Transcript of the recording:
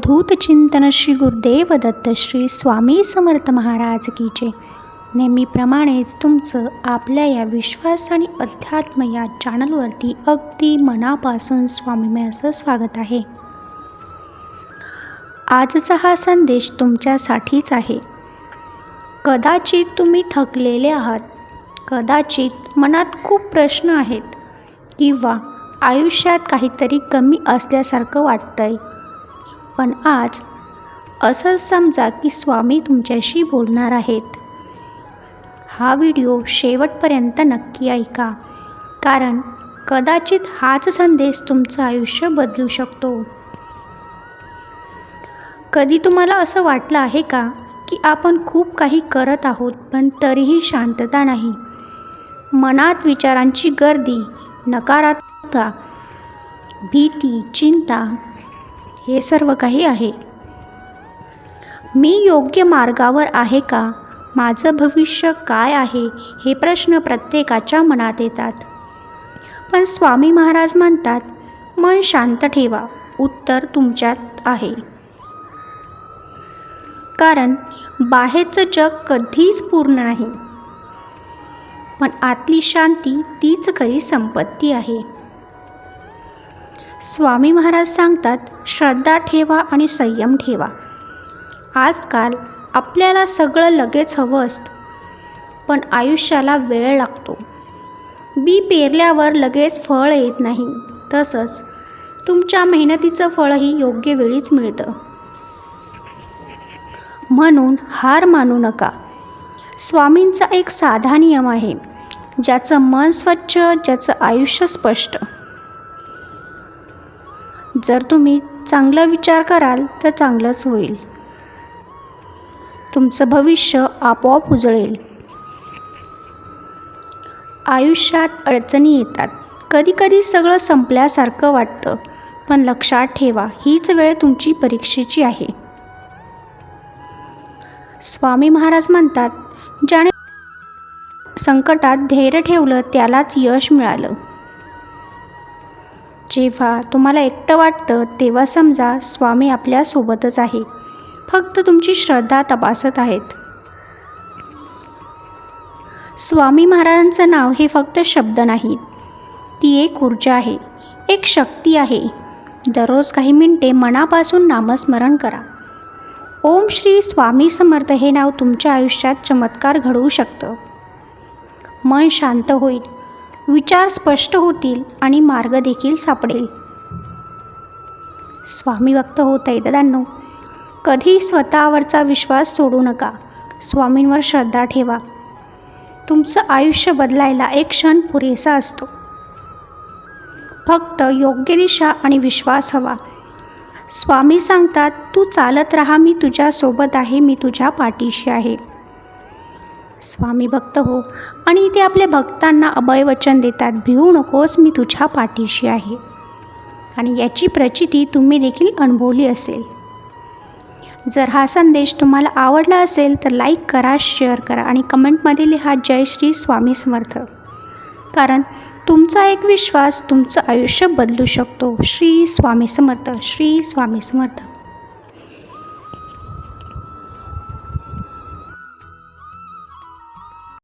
अवधूत चिंतन श्री गुरुदेव दत्त श्री स्वामी समर्थ महाराज की जय। नेहमीप्रमाणेच तुमचं आपल्या या विश्वास आणि अध्यात्म या चॅनलवरती अगदी मनापासून स्वामीमय असं स्वागत आहे। आजचा हा संदेश तुमच्यासाठीच आहे। कदाचित तुम्ही थकलेले आहात, कदाचित मनात खूप प्रश्न आहेत किंवा आयुष्यात काहीतरी कमी असल्यासारखं वाटतंय, पण आज असं समजा की स्वामी तुमच्याशी बोलणार आहेत। हा व्हिडिओ शेवटपर्यंत नक्की ऐका, कारण कदाचित हाच संदेश तुमचं आयुष्य बदलू शकतो। कधी तुम्हाला असं वाटलं आहे का की आपण खूप काही करत आहोत पण तरीही शांतता नाही? मनात विचारांची गर्दी, नकारात्मकता, भीती, चिंता हे सर्व काही आहे। मी योग्य मार्गावर आहे का? माझं भविष्य काय आहे? हे प्रश्न प्रत्येकाच्या मनात येतात। पण स्वामी महाराज म्हणतात, मन शांत ठेवा, उत्तर तुमच्यात आहे। कारण बाहेरचं जग कधीच पूर्ण नाही, पण आतली शांती तीच खरी संपत्ती आहे। स्वामी महाराज सांगतात, श्रद्धा ठेवा आणि संयम ठेवा। आजकाल आपल्याला सगळं लगेच हवं असतं, पण आयुष्याला वेळ लागतो। बी पेरल्यावर लगेच फळ येत नाही, तसंच तुमच्या मेहनतीचं फळही योग्य वेळीच मिळतं। म्हणून हार मानू नका। स्वामींचा एक साधा नियम आहे, ज्याचं मन स्वच्छ, ज्याचं आयुष्य स्पष्ट। जर तुम्ही चांगला विचार कराल तर चांगलंच होईल, तुमचं भविष्य आपोआप उजळेल। आयुष्यात अडचणी येतात, कधीकधी सगळं संपल्यासारखं वाटतं, पण लक्षात ठेवा, हीच वेळ तुमची परीक्षेची आहे। स्वामी महाराज म्हणतात, ज्याने संकटात धैर्य ठेवलं त्यालाच यश मिळालं। जेव्हा तुम्हाला एकटं वाटतं तेव्हा समजा स्वामी आपल्यासोबतच आहे, फक्त तुमची श्रद्धा तपासत आहेत। स्वामी महाराजांचं नाव हे फक्त शब्द नाहीत, ती एक ऊर्जा आहे, एक शक्ती आहे। दररोज काही मिनिटे मनापासून नामस्मरण करा। ओम श्री स्वामी समर्थ हे नाव तुमच्या आयुष्यात चमत्कार घडवू शकतं। मन शांत होईल, विचार स्पष्ट होतील आणि मार्ग देखील सापडेल। स्वामी भक्त होत आहे दादांनो, कधी स्वतःवरचा विश्वास सोडू नका। स्वामींवर श्रद्धा ठेवा। तुमचं आयुष्य बदलायला एक क्षण पुरेसा असतो, फक्त योग्य दिशा आणि विश्वास हवा। स्वामी सांगतात, तू चालत राहा, मी तुझ्यासोबत आहे, मी तुझ्या पाठीशी आहे। स्वामी भक्त हो आणि इथे आपल्या भक्तांना अभयवचन देतात, भिवू नकोस, मी तुझ्या पाठीशी आहे। आणि याची प्रचिती तुम्ही देखील अनुभवली असेल। जर हा संदेश तुम्हाला आवडला असेल तर लाईक करा, शेअर करा आणि कमेंटमध्ये लिहा जय श्री स्वामी समर्थ, कारण तुमचा एक विश्वास तुमचं आयुष्य बदलू शकतो। श्री स्वामी समर्थ, श्री स्वामी समर्थ।